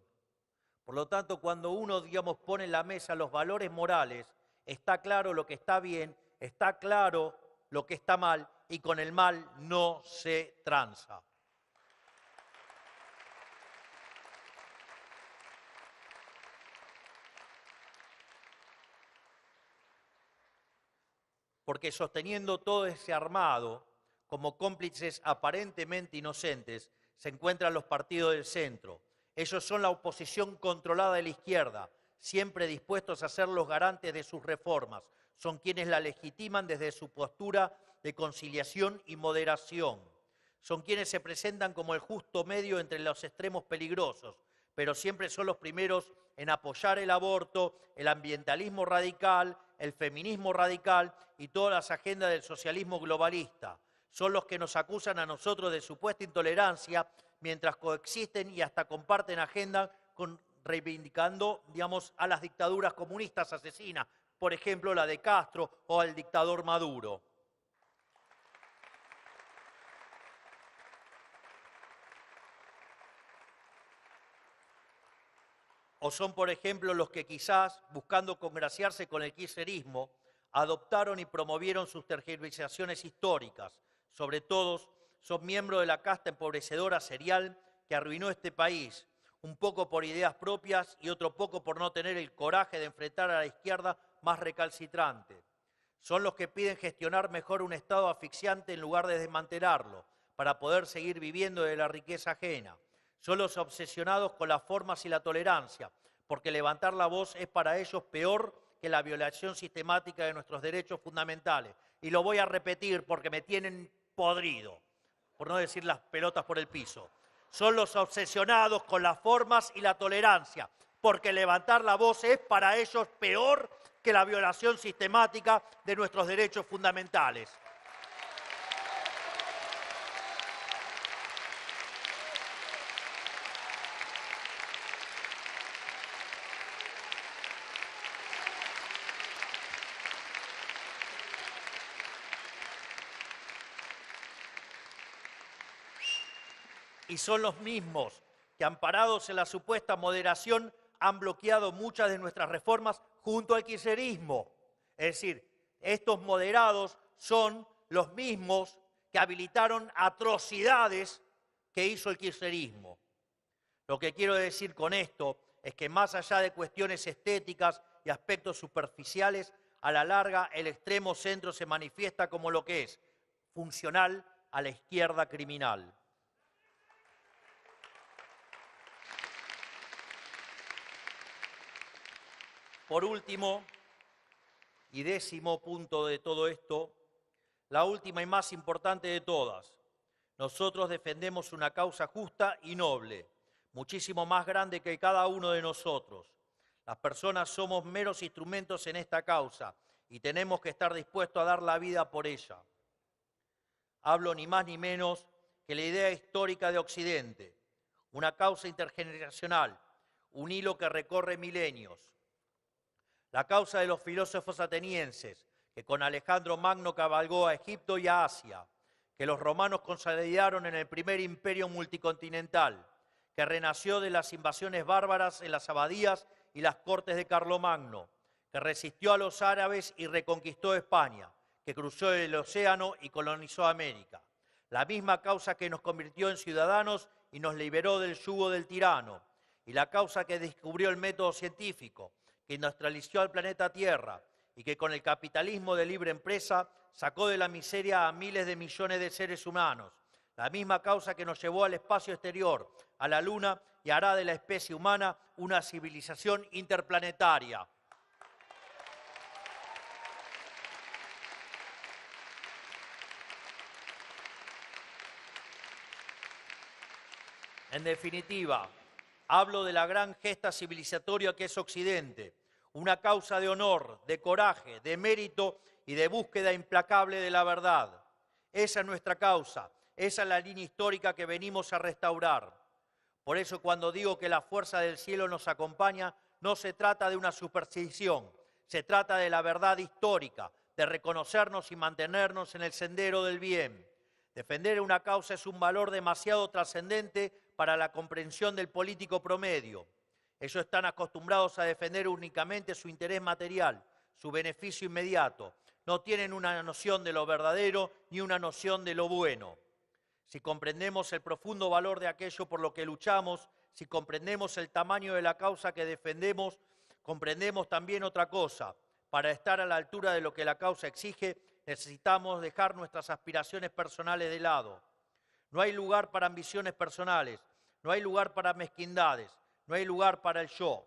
Por lo tanto, cuando uno, digamos, pone en la mesa los valores morales, está claro lo que está bien, está claro lo que está mal, y con el mal no se tranza. Porque sosteniendo todo ese armado, como cómplices aparentemente inocentes, se encuentran los partidos del centro. Ellos son la oposición controlada de la izquierda, siempre dispuestos a ser los garantes de sus reformas. Son quienes la legitiman desde su postura de conciliación y moderación. Son quienes se presentan como el justo medio entre los extremos peligrosos, pero siempre son los primeros en apoyar el aborto, el ambientalismo radical, el feminismo radical y todas las agendas del socialismo globalista. Son los que nos acusan a nosotros de supuesta intolerancia, mientras coexisten y hasta comparten agenda reivindicando, digamos, a las dictaduras comunistas asesinas, por ejemplo, la de Castro o al dictador Maduro. O son, por ejemplo, los que quizás, buscando congraciarse con el kirchnerismo, adoptaron y promovieron sus tergiversaciones históricas. Sobre todo, son miembros de la casta empobrecedora serial que arruinó este país, un poco por ideas propias y otro poco por no tener el coraje de enfrentar a la izquierda más recalcitrante. Son los que piden gestionar mejor un Estado asfixiante en lugar de desmantelarlo, para poder seguir viviendo de la riqueza ajena. Son los obsesionados con las formas y la tolerancia, porque levantar la voz es para ellos peor que la violación sistemática de nuestros derechos fundamentales. Y lo voy a repetir porque me tienen podrido, por no decir las pelotas por el piso. Son los obsesionados con las formas y la tolerancia, porque levantar la voz es para ellos peor que la violación sistemática de nuestros derechos fundamentales. Y son los mismos que, amparados en la supuesta moderación, han bloqueado muchas de nuestras reformas junto al kirchnerismo. Es decir, estos moderados son los mismos que habilitaron atrocidades que hizo el kirchnerismo. Lo que quiero decir con esto es que más allá de cuestiones estéticas y aspectos superficiales, a la larga el extremo centro se manifiesta como lo que es, funcional a la izquierda criminal. Por último, y décimo punto de todo esto, la última y más importante de todas. Nosotros defendemos una causa justa y noble, muchísimo más grande que cada uno de nosotros. Las personas somos meros instrumentos en esta causa y tenemos que estar dispuestos a dar la vida por ella. Hablo ni más ni menos que la idea histórica de Occidente, una causa intergeneracional, un hilo que recorre milenios. La causa de los filósofos atenienses, que con Alejandro Magno cabalgó a Egipto y a Asia, que los romanos consolidaron en el primer imperio multicontinental, que renació de las invasiones bárbaras en las abadías y las cortes de Carlomagno, que resistió a los árabes y reconquistó España, que cruzó el océano y colonizó América. La misma causa que nos convirtió en ciudadanos y nos liberó del yugo del tirano, y la causa que descubrió el método científico, que industrializó al planeta Tierra y que con el capitalismo de libre empresa sacó de la miseria a miles de millones de seres humanos. la misma causa que nos llevó al espacio exterior, a la Luna, y hará de la especie humana una civilización interplanetaria. En definitiva, hablo de la gran gesta civilizatoria que es Occidente, una causa de honor, de coraje, de mérito y de búsqueda implacable de la verdad. Esa es nuestra causa, esa es la línea histórica que venimos a restaurar. Por eso cuando digo que la fuerza del cielo nos acompaña, no se trata de una superstición, se trata de la verdad histórica, de reconocernos y mantenernos en el sendero del bien. Defender una causa es un valor demasiado trascendente para la comprensión del político promedio. Ellos están acostumbrados a defender únicamente su interés material, su beneficio inmediato. No tienen una noción de lo verdadero ni una noción de lo bueno. Si comprendemos el profundo valor de aquello por lo que luchamos, si comprendemos el tamaño de la causa que defendemos, comprendemos también otra cosa. Para estar a la altura de lo que la causa exige, necesitamos dejar nuestras aspiraciones personales de lado. No hay lugar para ambiciones personales, no hay lugar para mezquindades, no hay lugar para el yo.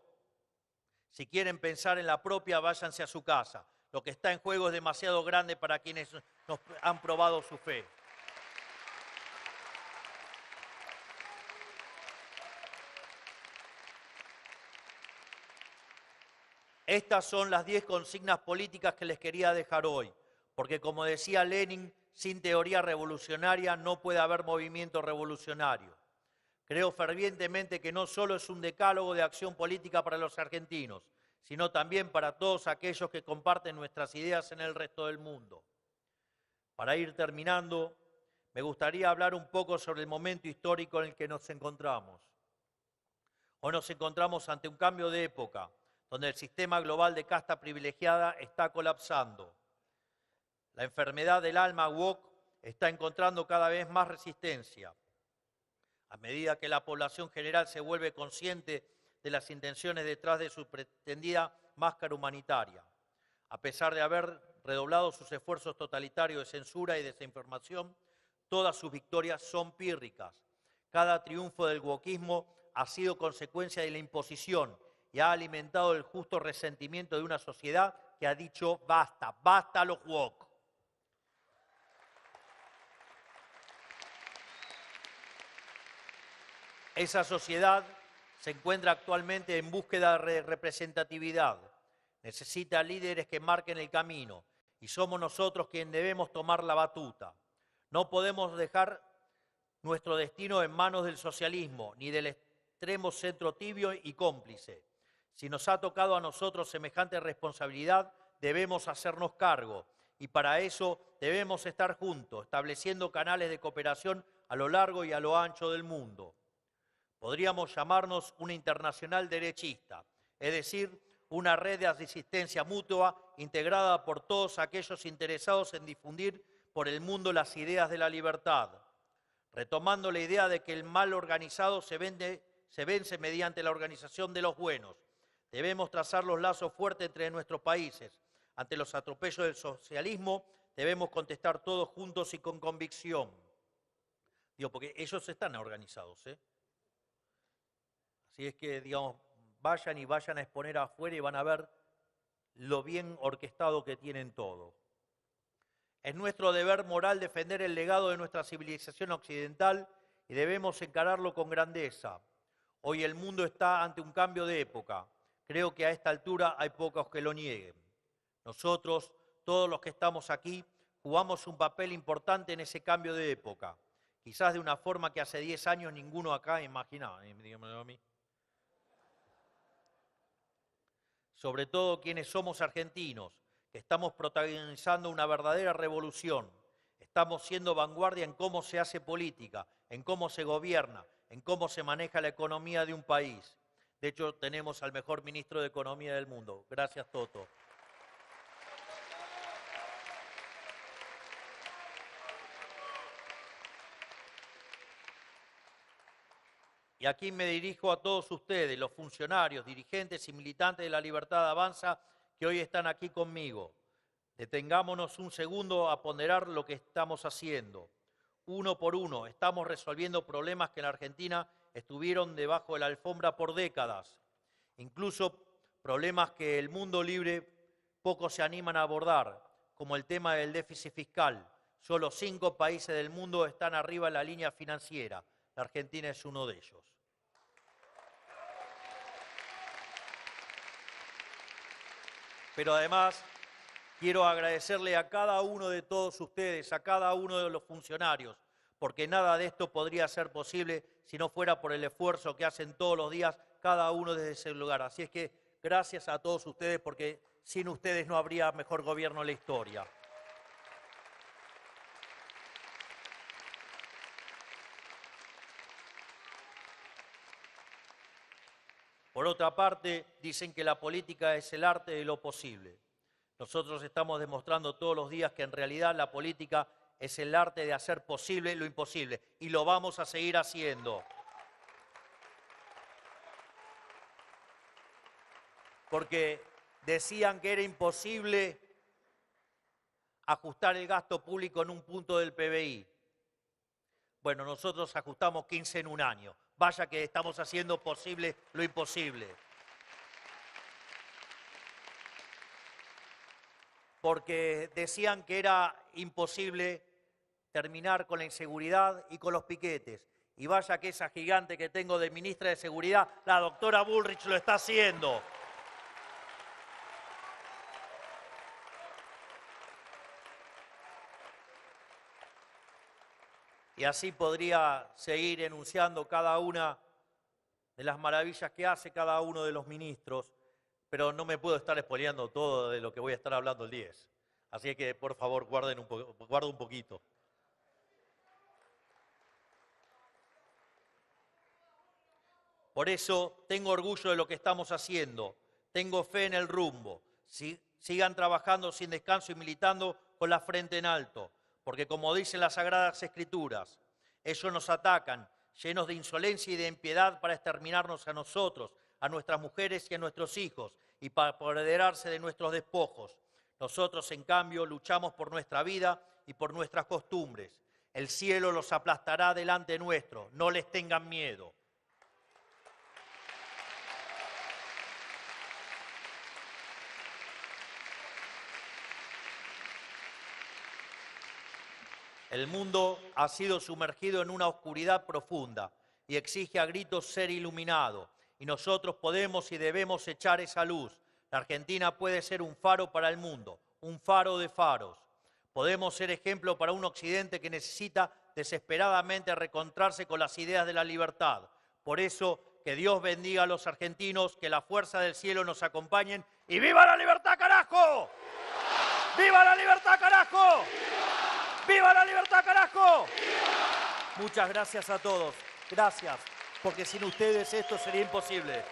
Si quieren pensar en la propia, váyanse a su casa. Lo que está en juego es demasiado grande para quienes nos han probado su fe. Estas son las 10 consignas políticas que les quería dejar hoy, porque como decía Lenin, sin teoría revolucionaria no puede haber movimiento revolucionario. Creo fervientemente que no solo es un decálogo de acción política para los argentinos, sino también para todos aquellos que comparten nuestras ideas en el resto del mundo. Para ir terminando, me gustaría hablar un poco sobre el momento histórico en el que nos encontramos. Hoy nos encontramos ante un cambio de época, donde el sistema global de casta privilegiada está colapsando. La enfermedad del alma woke está encontrando cada vez más resistencia. A medida que la población general se vuelve consciente de las intenciones detrás de su pretendida máscara humanitaria, a pesar de haber redoblado sus esfuerzos totalitarios de censura y desinformación, todas sus victorias son pírricas. Cada triunfo del wokismo ha sido consecuencia de la imposición y ha alimentado el justo resentimiento de una sociedad que ha dicho basta, basta a los woke. Esa sociedad se encuentra actualmente en búsqueda de representatividad. Necesita líderes que marquen el camino y somos nosotros quienes debemos tomar la batuta. No podemos dejar nuestro destino en manos del socialismo ni del extremo centro tibio y cómplice. Si nos ha tocado a nosotros semejante responsabilidad, debemos hacernos cargo y para eso debemos estar juntos, estableciendo canales de cooperación a lo largo y a lo ancho del mundo. Podríamos llamarnos una internacional derechista, es decir, una red de asistencia mutua integrada por todos aquellos interesados en difundir por el mundo las ideas de la libertad, retomando la idea de que el mal organizado se vence mediante la organización de los buenos. Debemos trazar los lazos fuertes entre nuestros países. Ante los atropellos del socialismo debemos contestar todos juntos y con convicción. Digo, porque ellos están organizados, Así es que, digamos, vayan a exponer afuera y van a ver lo bien orquestado que tienen todo. Es nuestro deber moral defender el legado de nuestra civilización occidental y debemos encararlo con grandeza. Hoy el mundo está ante un cambio de época. Creo que a esta altura hay pocos que lo nieguen. Nosotros, todos los que estamos aquí, jugamos un papel importante en ese cambio de época. Quizás de una forma que hace 10 años ninguno acá imaginaba, dígamelo a mí. Sobre todo quienes somos argentinos, que estamos protagonizando una verdadera revolución. Estamos siendo vanguardia en cómo se hace política, en cómo se gobierna, en cómo se maneja la economía de un país. De hecho, tenemos al mejor ministro de Economía del mundo. Gracias, Toto. Y aquí me dirijo a todos ustedes, los funcionarios, dirigentes y militantes de la Libertad Avanza que hoy están aquí conmigo. Detengámonos un segundo a ponderar lo que estamos haciendo. uno por uno. Estamos resolviendo problemas que en la Argentina estuvieron debajo de la alfombra por décadas. Incluso problemas que el mundo libre poco se animan a abordar, como el tema del déficit fiscal. Solo 5 países del mundo están arriba en la línea financiera. La Argentina es uno de ellos. Pero además, quiero agradecerle a cada uno de todos ustedes, a cada uno de los funcionarios, porque nada de esto podría ser posible si no fuera por el esfuerzo que hacen todos los días cada uno desde ese lugar. Así es que gracias a todos ustedes, porque sin ustedes no habría mejor gobierno en la historia. Por otra parte, dicen que la política es el arte de lo posible. Nosotros estamos demostrando todos los días que en realidad la política es el arte de hacer posible lo imposible. Y lo vamos a seguir haciendo. Porque decían que era imposible ajustar el gasto público en un punto del PBI. Bueno, nosotros ajustamos 15 en un año. Vaya que estamos haciendo posible lo imposible. Porque decían que era imposible terminar con la inseguridad y con los piquetes. Y vaya que esa gigante que tengo de ministra de Seguridad, la doctora Bullrich, lo está haciendo. Y así podría seguir enunciando cada una de las maravillas que hace cada uno de los ministros, pero no me puedo estar spoileando todo de lo que voy a estar hablando el 10. Así que, por favor, guarden un poquito. Por eso tengo orgullo de lo que estamos haciendo, tengo fe en el rumbo. Sigan trabajando sin descanso y militando con la frente en alto. Porque como dicen las Sagradas Escrituras, ellos nos atacan llenos de insolencia y de impiedad para exterminarnos a nosotros, a nuestras mujeres y a nuestros hijos, y para apoderarse de nuestros despojos. Nosotros, en cambio, luchamos por nuestra vida y por nuestras costumbres. El cielo los aplastará delante nuestro, no les tengan miedo. El mundo ha sido sumergido en una oscuridad profunda y exige a gritos ser iluminado. Y nosotros podemos y debemos echar esa luz. La Argentina puede ser un faro para el mundo, un faro de faros. Podemos ser ejemplo para un occidente que necesita desesperadamente reencontrarse con las ideas de la libertad. Por eso, que Dios bendiga a los argentinos, que la fuerza del cielo nos acompañen. ¡Y viva la libertad, carajo! ¡Viva la libertad, carajo! ¡Viva la libertad, carajo! ¡Viva! Muchas gracias a todos. Gracias, porque sin ustedes esto sería imposible.